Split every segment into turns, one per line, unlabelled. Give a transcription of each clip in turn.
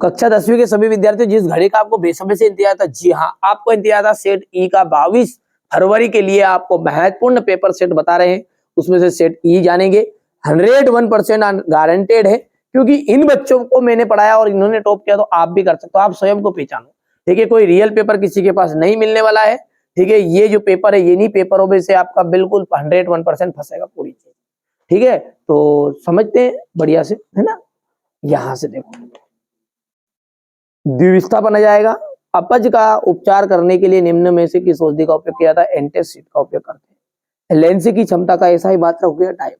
कक्षा 10वीं के सभी विद्यार्थियों, जिस घड़ी का आपको बेसब्री से इंतजार था, जी हाँ, आपको इंतजार था सेट ई का 22 फरवरी के लिए आपको महत्वपूर्ण पेपर सेट बता रहे हैं। उसमें से सेट ई जानेंगे, 101% गारंटेड है, क्योंकि इन बच्चों को मैंने पढ़ाया और इन्होंने टॉप किया, तो आप भी कर सकते हो। आप स्वयं को पहचानो, ठीक है। कोई रियल पेपर किसी के पास नहीं मिलने वाला है, ठीक है। ये जो पेपर है, ये नहीं पेपरों में से आपका बिल्कुल 101% फंसेगा पूरी चीज, ठीक है। तो समझते हैं बढ़िया से, है ना। यहां से देखो, द्विविस्थापन आ जाएगा। अपच का उपचार करने के लिए निम्न में से किस औषधि का उपयोग किया था? एंटासिड का उपयोग करते हैं। लेंस की क्षमता का ऐसा ही मात्रा हो गया टाइप।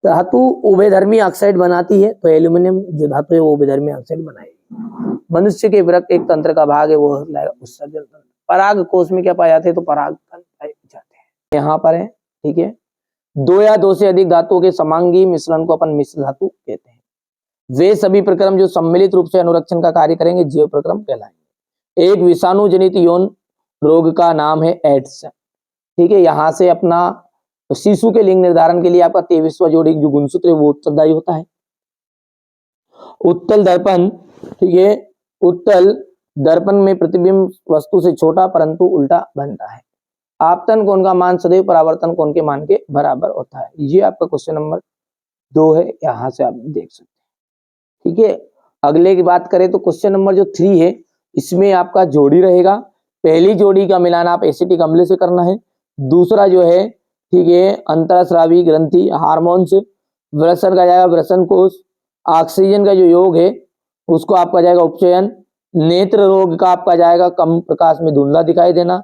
धातु उभयधर्मी ऑक्साइड बनाती है, तो एल्यूमिनियम जो धातु है वो उभयधर्मी ऑक्साइड बनाएगी। मनुष्य के वृक्क एक तंत्र का भाग है, वो उत्सर्जन तंत्र। पराग कोश में क्या पाए जाते हैं? तो पराग कण पाए जाते हैं। यहाँ पर है, ठीक है। दो या दो से अधिक धातुओं के समांगी मिश्रण को अपन मिश्र धातु कहते हैं। वे सभी प्रक्रम जो सम्मिलित रूप से अनुरक्षण का कार्य करेंगे जैव प्रक्रम कहलाएंगे। एक विषाणु जनित यौन रोग का नाम है एड्स, ठीक है। यहां से अपना शिशु के लिंग निर्धारण के लिए आपका 23वां जोड़ी जो गुणसूत्र है वो उत्तरदायी होता है। उत्तल दर्पण, ठीक है। उत्तल दर्पण में प्रतिबिंब वस्तु से छोटा परंतु उल्टा बनता है। आपतन कोण का मान सदैव परावर्तन कोण के मान के बराबर होता है। ये आपका क्वेश्चन नंबर 2 है, यहां से आप देख सकते हैं, ठीक है। अगले की बात करें तो क्वेश्चन नंबर जो 3 है, इसमें आपका जोड़ी रहेगा। पहली जोड़ी का मिलान आप एसिटिक अम्ल से करना है। दूसरा जो है, ठीक है, अंतरस्रावी ग्रंथि हार्मोन्स। वृषण का जाएगा वृषण कोष। ऑक्सीजन का जो योग है उसको आपका जाएगा उपचयन। नेत्र रोग का आपका जाएगा कम प्रकाश में धुंधला दिखाई देना।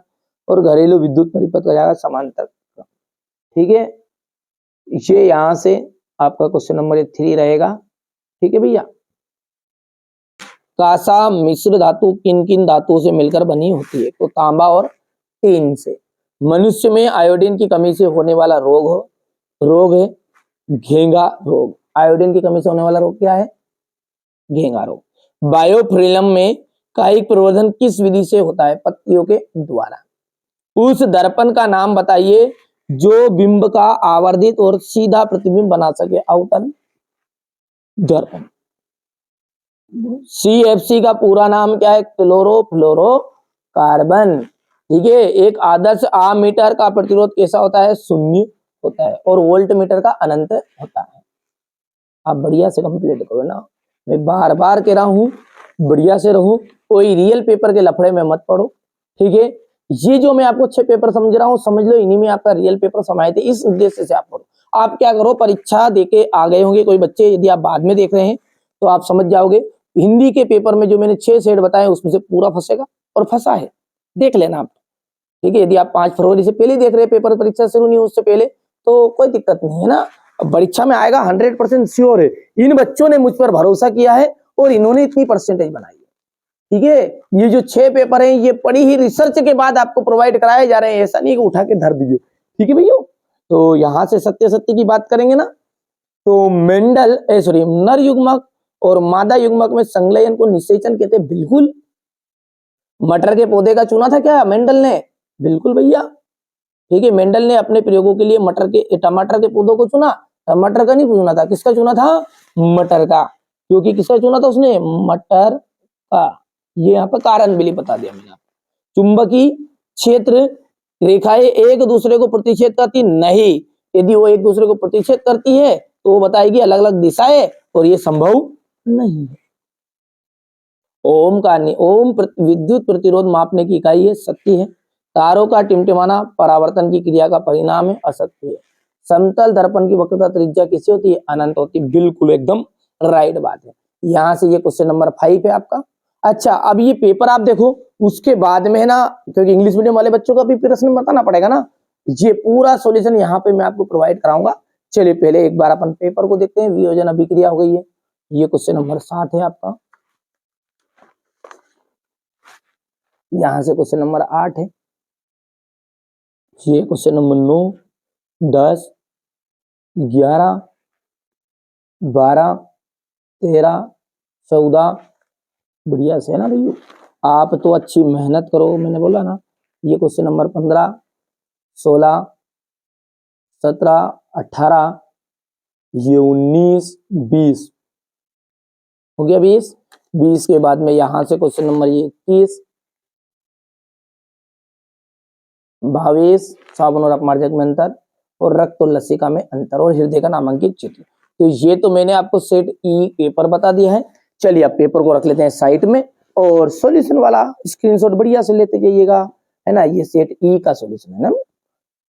और घरेलू विद्युत परिपथ का जाएगा समांतर, ठीक है। ये यहां से आपका क्वेश्चन नंबर 3 रहेगा, ठीक है भैया। कांसा मिश्र धातु किन किन धातुओं से मिलकर बनी होती है? तो तांबा और टीन से। मनुष्य में आयोडीन की कमी से होने वाला रोग है घेंगा रोग। आयोडीन की कमी से होने वाला रोग क्या है? घेंगा रोग। बायोफ्रिलम में कायिक प्रवर्धन किस विधि से होता है? पत्तियों के द्वारा। उस दर्पण का नाम बताइए जो बिंब का आवर्धित और सीधा प्रतिबिंब बना सके। अवतल दर्पण। CFC का पूरा नाम क्या है? क्लोरोफ्लोरोकार्बन, ठीक है। एक आदर्श आमीटर का प्रतिरोध कैसा होता है? शून्य होता है। और वोल्ट मीटर का अनंत होता है। आप बढ़िया से कंप्लीट करो ना, मैं बार बार कह रहा हूं, बढ़िया से रहो, कोई रियल पेपर के लफड़े में मत पड़ो, ठीक है। ये जो मैं आपको 6 पेपर समझ रहा हूं, समझ लो इन्हीं में आपका रियल पेपर समाये थे। इस उद्देश्य से आप पढ़ो। आप क्या करो, परीक्षा देके आ गए होंगे कोई बच्चे, यदि आप बाद में देख रहे हैं तो आप समझ जाओगे। हिंदी के पेपर में जो मैंने 6 सेट बताए उसमें से पूरा फंसेगा, और फंसा है, देख लेना आप, ठीक है। यदि आप 5 फरवरी से पहले देख रहे हैं, पेपर परीक्षा शुरू नहीं हो उससे पहले, तो कोई दिक्कत नहीं है ना। परीक्षा में आएगा 100% श्योर है। इन बच्चों ने मुझ पर भरोसा किया है और इन्होंने इतनी परसेंटेज बनाई है, ठीक है। ये जो 6 पेपर हैं ये पढ़ी ही रिसर्च के बाद आपको प्रोवाइड कराए जा रहे हैं, ऐसा नहीं कि उठा के धर दीजिए, ठीक है भैया। तो यहां से सत्य की बात करेंगे ना, तो मेंडल नर युग्मक और मादा युग्मक में संलयन को निषेचन कहते हैं। बिल्कुल। मटर के पौधे का चुना था क्या मेंडल ने? बिल्कुल भैया, ठीक है। मेंडल ने अपने प्रयोगों के लिए टमाटर के पौधों को चुना। टमाटर का नहीं चुना था, किसका चुना था? मटर का। क्योंकि किसका चुना था उसने? मटर का। ये यहाँ पर कारण भी बता दिया मैंने आपको। चुंबकीय क्षेत्र रेखाएं एक दूसरे को प्रतिच्छेद करती नहीं। यदि वो एक दूसरे को प्रतिच्छेद करती है तो वो बताएगी अलग अलग दिशाएं, और ये संभव नहीं है। ओम विद्युत प्रतिरोध मापने की इकाई है, सत्य है। तारों का टिमटिमाना परावर्तन की क्रिया का परिणाम है, असत्य है। समतल दर्पण की वक्रता त्रिज्या किससे होती है? अनंत होती है। बिल्कुल एकदम राइट बात है। यहां से ये क्वेश्चन नंबर 5 है आपका। अच्छा, अब ये पेपर आप देखो, उसके बाद में है ना, क्योंकि इंग्लिश मीडियम वाले बच्चों का भी प्रश्न बताना पड़ेगा ना, ये पूरा सॉल्यूशन यहाँ पे मैं आपको प्रोवाइड कराऊंगा। चलिए पहले एक बार अपन पेपर को देखते हैं। वियोजन अभिक्रिया हो गई है, ये क्वेश्चन नंबर 7 है आपका। यहां से क्वेश्चन नंबर 8 है, ये क्वेश्चन नंबर 9, 10, 11, 12, 13, 14। बढ़िया से है ना भैया। आप तो अच्छी मेहनत करो, मैंने बोला ना। ये क्वेश्चन नंबर 15, 16, 17, 18, ये 19, 20 हो गया। 20 के बाद में यहां से क्वेश्चन नंबर ये 21, 22 साबुन और अपमार्जक में अंतर, और रक्त और लसिका में अंतर, और हृदय का नामांकित चित्र। तो ये तो मैंने आपको सेट ई पेपर बता दिया है। चलिए अब पेपर को रख लेते हैं साइड में, और सॉल्यूशन वाला स्क्रीनशॉट बढ़िया से लेते जाइएगा, है ना। ये सेट ई का सॉल्यूशन है ना,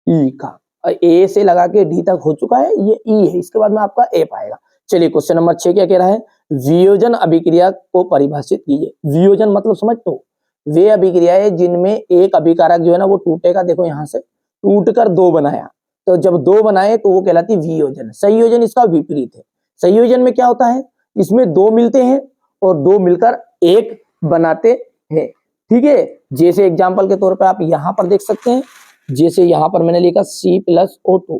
ई का। ए से लगा के डी तक हो चुका है, ये ई है, इसके बाद में आपका ए पाएगा। चलिए क्वेश्चन नंबर 6 क्या कह रहा है, वियोजन अभिक्रिया को परिभाषित कीजिए। वियोजन मतलब समझ तो, वे अभिक्रियाएं जिनमें एक अभिकारक जो है ना वो टूटेगा, देखो यहां से टूटकर दो बनाया, तो जब दो बनाए तो वो कहलाती वियोजन। संयोजन इसका विपरीत है। संयोजन में क्या होता है, इसमें दो मिलते हैं और दो मिलकर एक बनाते हैं, ठीक है। जैसे एग्जाम्पल के तौर पर आप यहां पर देख सकते हैं, जैसे यहां पर मैंने लिखा C+O2,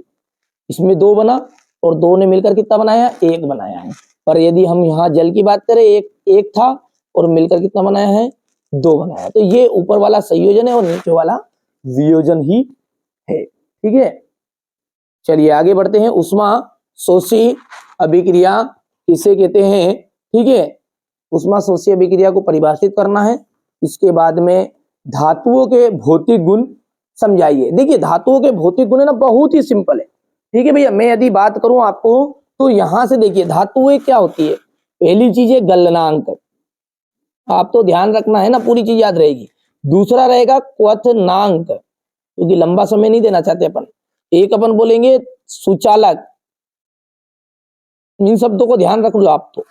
इसमें दो बना और दो ने मिलकर कितना बनाया, एक बनाया है। पर यदि हम यहाँ जल की बात करें, एक था और मिलकर कितना बनाया है, दो बनाया। तो ये ऊपर वाला संयोजन है और नीचे वाला वियोजन ही है, ठीक है। चलिए आगे बढ़ते हैं। उष्मा शोषी अभिक्रिया किसे कहते हैं, ठीक है। उष्मा शोषी अभिक्रिया को परिभाषित करना है। इसके बाद में धातुओं के भौतिक गुण समझाइए। देखिए धातुओं के भौतिक गुण है ना, बहुत ही सिंपल है, ठीक है भैया। मैं यदि बात करूं आपको तो यहां से देखिए धातुएं क्या होती है, पहली चीज है गलनांक, आप तो ध्यान रखना है ना, पूरी चीज याद रहेगी। दूसरा रहेगा क्वथनांक, क्योंकि लंबा समय नहीं देना चाहते अपन। एक अपन बोलेंगे सुचालक, इन शब्दों को ध्यान रख लो आप तो,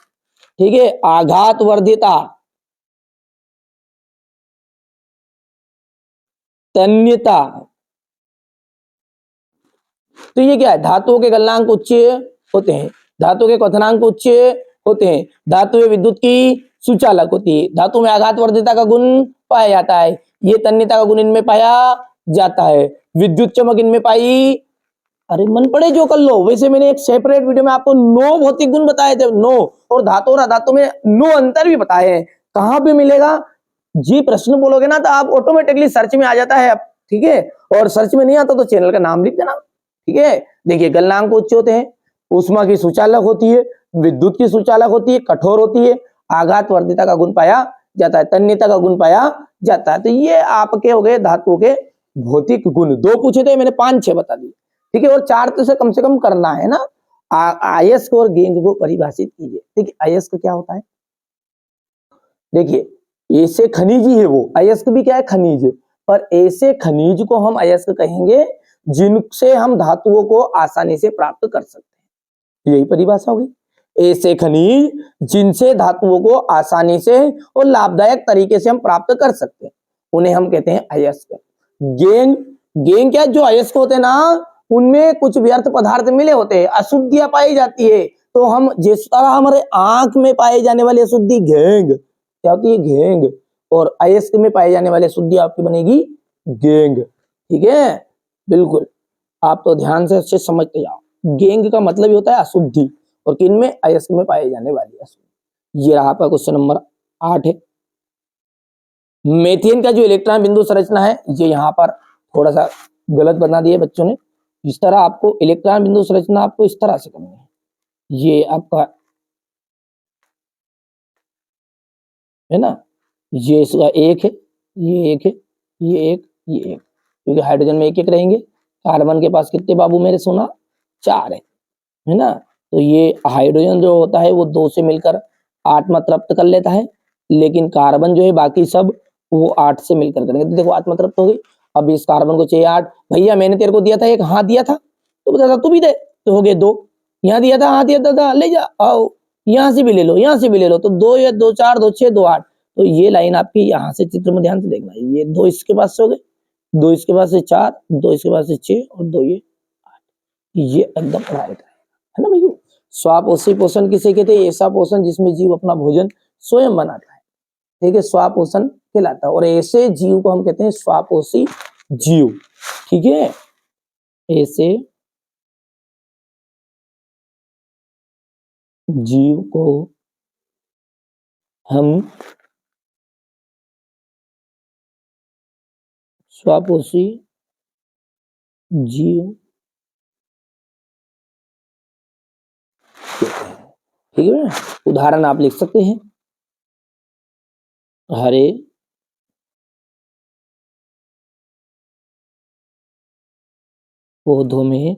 ठीक है। आघात वर्धिता, तन्यता, तो ये क्या है, धातुओं के गलनांक उच्च होते हैं, धातु के क्वथनांक उच्च होते हैं, धातु विद्युत की सुचालक होती है, धातु में आघात वर्धिता का गुण पाया जाता है, ये तन्यता का गुण इनमें पाया जाता है, विद्युत चमक इनमें पाई, अरे मन पड़े जो कर लो। वैसे मैंने एक सेपरेट वीडियो में आपको 9 भौतिक गुण बताए थे, 9, और धातु और अधातु में 9 अंतर भी बताए हैं। कहां पे मिलेगा, जी प्रश्न बोलोगे ना तो आप ऑटोमेटिकली सर्च में आ जाता है, ठीक है। और सर्च में नहीं आता तो चैनल का नाम लिख देना, ठीक है। देखिए गलनांक उच्च होते हैं, ऊष्मा की सुचालक होती है, विद्युत की सुचालक होती है, कठोर होती है, आघात वर्धिता का गुण पाया जाता है, तन्यता का गुण पाया जाता है। तो ये आपके हो गए धातुओं के भौतिक गुण। 2 पूछे थे मैंने, 5-6 बता दिए, ठीक है। और 4 तो से कम करना है ना। अयस्क और गेंग को परिभाषित कीजिए। देखिए अयस्क क्या होता है, देखिए ऐसे खनिज ही है वो, अयस्क भी क्या है, खनिज है। पर ऐसे खनिज को हम अयस्क कहेंगे जिनसे हम धातुओं को आसानी से प्राप्त कर सकते हैं, यही परिभाषा होगी। ऐसे खनिज जिनसे धातुओं को आसानी से और लाभदायक तरीके से हम प्राप्त कर सकते हैं, उन्हें हम कहते हैं अयस्क। गेंग, गेंग क्या, जो अयस्क होते हैं ना उनमें कुछ व्यर्थ पदार्थ मिले होते हैं, अशुद्धियां पाई जाती है। तो हम जिस तरह हमारे आंख में पाए जाने वाली अशुद्धि घेंग क्या होती है, घेंग, और अयस्क में पाए जाने वाली अशुद्धि आपकी बनेगी गेंग, ठीक है। बिल्कुल, आप तो ध्यान से अच्छे समझते जाओ। गेंग का मतलब ही होता है अशुद्धि, और किन में, अयस्क में पाए जाने वाली अशुद्धि। ये रहा आपका क्वेश्चन नंबर 8 है। मेथियन का जो इलेक्ट्रॉन बिंदु संरचना है, ये यहाँ पर थोड़ा सा गलत बना दिया बच्चों ने। इस तरह आपको इलेक्ट्रॉन बिंदु संरचना आपको इस तरह से करनी है, ये आपका है ना, ये इसका एक है, ये एक है, ये एक, ये एक, क्योंकि हाइड्रोजन में एक एक रहेंगे। कार्बन के पास कितने बाबू मेरे सोना, 4 है ना। तो ये हाइड्रोजन जो होता है वो 2 से मिलकर 8 मात्रा प्राप्त कर लेता है, लेकिन कार्बन जो है बाकी सब वो 8 से मिलकर करेंगे। तो देखो 8 मात्रा प्राप्त हो गई। अब इस कार्बन को चाहिए 8, भैया मैंने तेरे को दिया था एक, हाँ दिया था, तो बता था तू भी दे, तो हो गए 2। यहाँ दिया था, हाँ दिया था, ले जा आओ, यहाँ से भी ले लो, यहाँ से भी ले लो, तो 2 या 2 4 2 6 2 8। तो ये लाइन आपकी यहाँ से चित्र में ध्यान से देखना, ये 2 इसके पास से हो गए, 2 इसके पास से 4, 2 इसके पास से 6 और 2 ये एकदम राइट है ना भैया। स्वापोषी पोषण किसे कहते हैं, ऐसा पोषण जिसमें जीव अपना भोजन स्वयं बनाता है, ठीक है, स्वापोषण कहलाता है। और ऐसे जीव को हम कहते हैं स्वापोषी जीव, ठीक है। ऐसे जीव को हम स्वापोषी जीव ठीक है। उदाहरण आप लिख सकते हैं, हरे पौधों में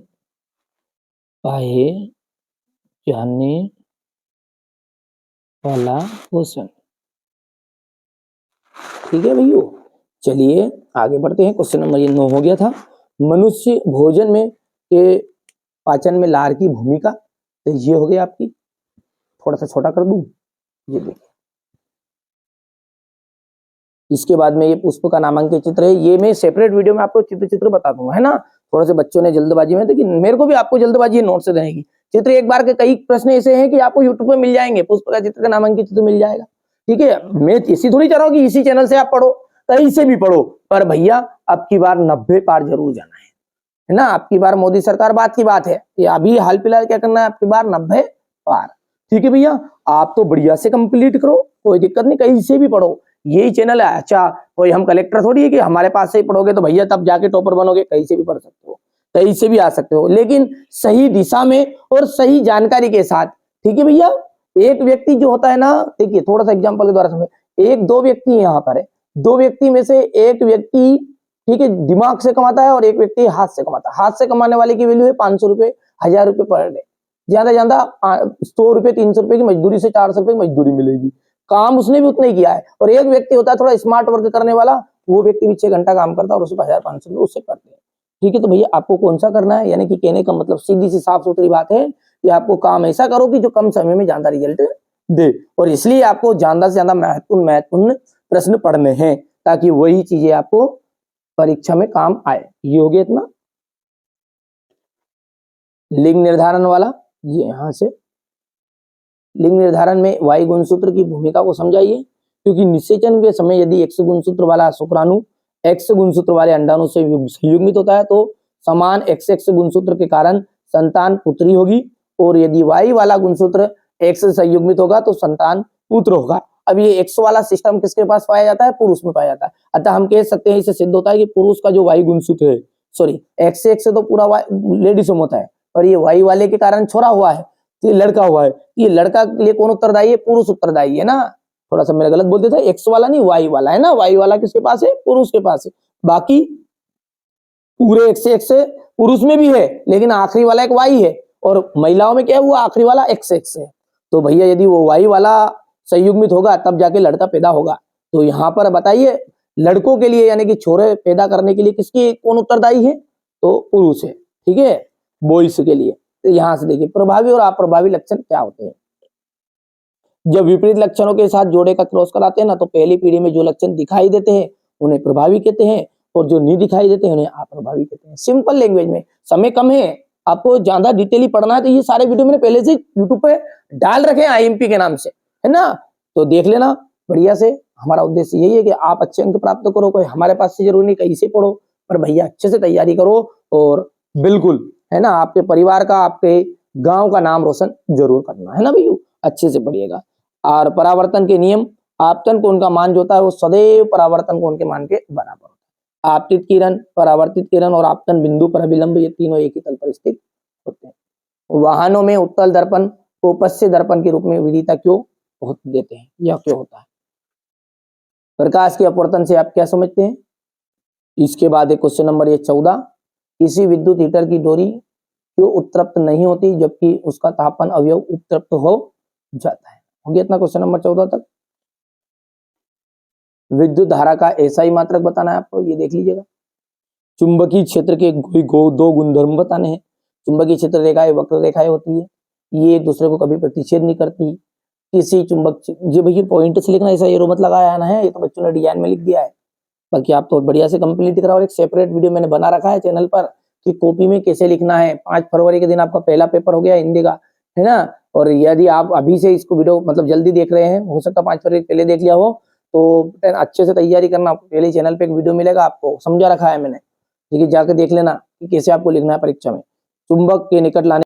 पाए जाने वाला पोषण। ठीक है भैया, चलिए आगे बढ़ते हैं। क्वेश्चन नंबर ये 9 हो गया था। मनुष्य भोजन में के पाचन में लार की भूमिका, तो ये हो गया आपकी, थोड़ा सा छोटा कर दूं, ये देखिए। इसके बाद में ये पुष्प का नामांकित चित्र है, ये मैं सेपरेट वीडियो में आपको चित्र बता दूंगा, है ना। थोड़ा से बच्चों ने जल्दबाजी में, लेकिन मेरे को भी आपको जल्दबाजी नोट से देने की। चित्र एक बार के कई प्रश्न ऐसे हैं कि आपको यूट्यूब पे मिल जाएंगे, पुष्प का चित्र का नामांकित चित्र मिल जाएगा। ठीक है, मैं इसी थोड़ी चाह रहा हूँ कि इसी चैनल से आप पढ़ो, कहीं से भी पढ़ो, पर भैया अब की बार 90 पार जरूर जाना है ना। आपकी बार मोदी सरकार बात की बात है, ये अभी हाल फिलहाल क्या करना है, आपकी बार 90 पार। ठीक है भैया, आप तो बढ़िया से कंप्लीट करो, कोई दिक्कत नहीं, कहीं से भी पढ़ो, यही चैनल है। अच्छा, कोई हम कलेक्टर थोड़ी है कि हमारे पास से ही पढ़ोगे तो भैया तब जाके टॉपर बनोगे, कहीं से भी पढ़ सकते हो, कहीं से भी आ सकते हो, लेकिन सही दिशा में और सही जानकारी के साथ। ठीक है भैया, एक व्यक्ति जो होता है ना, देखिए थोड़ा सा एग्जांपल के द्वारा समझ, एक दो व्यक्ति यहाँ पर है, दो व्यक्ति में से एक व्यक्ति, ठीक है, दिमाग से कमाता है और एक व्यक्ति हाथ से कमाता है। हाथ से कमाने वाले की वैल्यू है 500 रुपए, 1000 रुपए पर डे, ज्यादा ज्यादा 100 रुपए 300 रुपए की मजदूरी से 400 रुपए की मजदूरी मिलेगी, काम उसने भी उतना ही किया है। और एक व्यक्ति होता है थोड़ा स्मार्ट वर्क करने वाला, वो व्यक्ति भी 6 घंटा काम करता है और उसको 1500 रुपए उससे करते हैं। ठीक है, तो भैया आपको कौन सा करना है, यानी कि कहने का मतलब सीधी सी साफ सुथरी बात है कि आपको काम ऐसा करो कि जो कम समय में ज्यादा रिजल्ट दे, और इसलिए आपको ज्यादा से ज्यादा महत्वपूर्ण प्रश्न पढ़ने हैं, ताकि वही चीजें आपको परीक्षा में काम आए। ये हो गया इतना लिंग निर्धारण वाला। ये यहां से लिंग निर्धारण में वाई गुणसूत्र की भूमिका को समझाइए, क्योंकि निषेचन के समय यदि X गुणसूत्र वाला शुक्राणु X गुणसूत्र वाले अंडाणु से संयुग्मित होता है तो समान XX गुणसूत्र के कारण संतान पुत्री होगी, और यदि Y वाला गुणसूत्र X से संयुग्मित होगा तो संतान पुत्र होगा। अब ये X वाला सिस्टम किसके पास पाया जाता है, पुरुष में पाया जाता है। अतः हम कह सकते हैं, इससे सिद्ध होता है कि पुरुष का जो Y गुणसूत्र है, सॉरी XX से तो पूरा लेडीज में होता है, और ये Y वाले के कारण छोड़ा हुआ है, ये लड़का हुआ है, ये लड़का के लिए कौन उत्तरदायी है, पुरुष उत्तरदायी है ना। थोड़ा सा मेरा गलत बोल देता है, एक्स वाला नहीं वाई वाला है ना, वाई वाला किसके पास है, पुरुष के पास है। बाकी पूरे एक्स पुरुष में भी है, लेकिन आखिरी वाला एक वाई है, और महिलाओं में क्या है, वो आखिरी वाला एक्स है। तो भैया यदि वो वाई वाला संयुग्मित होगा तब जाके लड़का पैदा होगा। तो यहाँ पर बताइए लड़कों के लिए, यानी कि छोरे पैदा करने के लिए किसकी कौन उत्तरदायी है, तो पुरुष है। ठीक है, बॉयज के लिए। तो यहां से देखिए प्रभावी और अप्रभावी लक्षण क्या होते हैं। जब विपरीत लक्षणों के साथ जोड़े का क्रॉस कराते हैं ना, तो पहली पीढ़ी में जो लक्षण दिखाई देते हैं उन्हें प्रभावी कहते हैं, और जो नहीं दिखाई देते हैं उन्हें अप्रभावी कहते हैं। सिंपल लैंग्वेज में, समय कम है, आपको ज्यादा डिटेली पढ़ना है तो ये सारे वीडियो मैंने पहले से यूट्यूब पे डाल रखे हैं IMP के नाम से, है ना, तो देख लेना बढ़िया से। हमारा उद्देश्य यही है कि आप अच्छे अंक प्राप्त करो, कोई हमारे पास से जरूरी नहीं कहीं से पढ़ो, पर भैया अच्छे से तैयारी करो, और बिल्कुल, है ना, आपके परिवार का, आपके गांव का नाम रोशन जरूर करना है ना भैया, अच्छे से पढ़िएगा। और परावर्तन के नियम, आपतन कोण का मान जो होता है वो सदैव परावर्तन कोण के मान के बराबर होता है। आपतित किरण, परावर्तित किरण और आपतन बिंदु पर अभिलंब, ये तीनों एक ही तल पर स्थित होते हैं। वाहनों में उत्तल दर्पण को पश्य दर्पण के रूप में विदिता क्यों देते हैं, यह क्यों होता है। प्रकाश के अपवर्तन से आप क्या समझते हैं। इसके बाद एक क्वेश्चन नंबर ये 14, किसी विद्युत हीटर की डोरी क्यों उत्तप्त नहीं होती जबकि उसका तापन अवयव उत्तप्त हो जाता है। हो गया इतना क्वेश्चन नंबर 14 तक। विद्युत धारा का एसआई मात्रक बताना है आपको, ये देख लीजिएगा। चुंबकीय क्षेत्र के दो गुणधर्म बताने हैं। चुंबकीय क्षेत्र रेखाएं वक्र रेखाएं होती है, ये एक दूसरे को कभी प्रतिच्छेद नहीं करती। किसी चुंबक, ये भैया पॉइंट से लिखना, ऐसा एरो मत लगाया ना है, ये तो बच्चों ने डिजाइन में लिख दिया है। बाकी आप तो बढ़िया से कंप्लीट कराओ। एक सेपरेट वीडियो मैंने बना रखा है चैनल पर कि कॉपी में कैसे लिखना है। 5 फरवरी के दिन आपका पहला पेपर हो गया हिंदी का, है ना। और यदि आप अभी से इसको वीडियो मतलब जल्दी देख रहे हैं, हो सकता है 5 फरवरी पहले देख लिया हो, तो अच्छे से तैयारी करना। पहले चैनल पे एक वीडियो मिलेगा, आपको समझा रखा है मैंने, ठीक है, जाके देख लेना कि कैसे आपको लिखना है परीक्षा में। चुंबक के निकट लाने